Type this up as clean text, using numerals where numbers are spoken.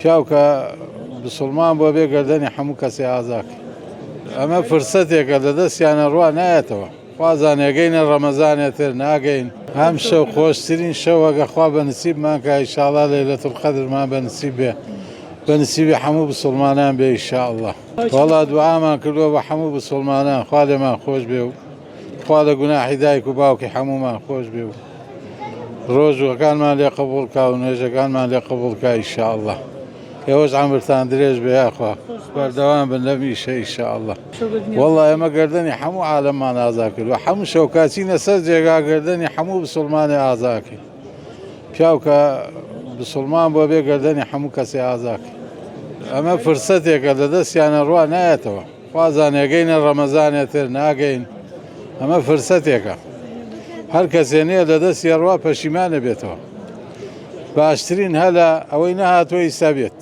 پیاوکە بسڵمان بۆ بێگەردەنی هەموو کەسی ئازاکە. ئەمە فرسەتێکە لە دەستیانە ڕوا نایەتەوە. خوازانێگەینە ڕەمەزانێتر ناگەین. هەم شەو خۆشترین شەوەگە خوا بە نسیبمان کە ئینشاءڵڵا لەیلەتولقەدرمان بە نسیب بێ. بە نسیبی هەموو بسڵمانان بێ ئینشاءڵڵا. وەڵا دوعامان کردووە بە هەموو بسڵمانان خوا لێمان خۆش بێ و خوا لە گوناحی دایک و باوکی هەموومان خۆش بێ و ڕۆژوەکانمان لێ قبوڵ کا و نوێژەکانمان لێ قبوڵ کا ئینشاءڵڵا. ئێوەش عەمرتان درێژ بێ یاخوا بەردەوام بن لەم ئیشە ئینشاءڵڵا. وەڵا ئێمە گەردەنی هەموو عالەممان ئازا کردووە. هەموو شەو چینە سەر جێگا گەردەنی هەموو بسڵمانی ئازاکەین. پیاوکە بسڵمان بۆ بێ گەردەنی هەموو کەسی ئازاکە. ئەمە فرسەتێکە لە دەستیانە ڕوا نایەتەوە. خوازانێگەینە ڕەمەزانێتر ناگەین. ئەمە فرسەتێکە. هەر کەسێنەیە لە دەستی ڕوا پەشیمانە بێتەوە. باشترین هەلە ئەوەی نەهاتووە ئیسا بێت.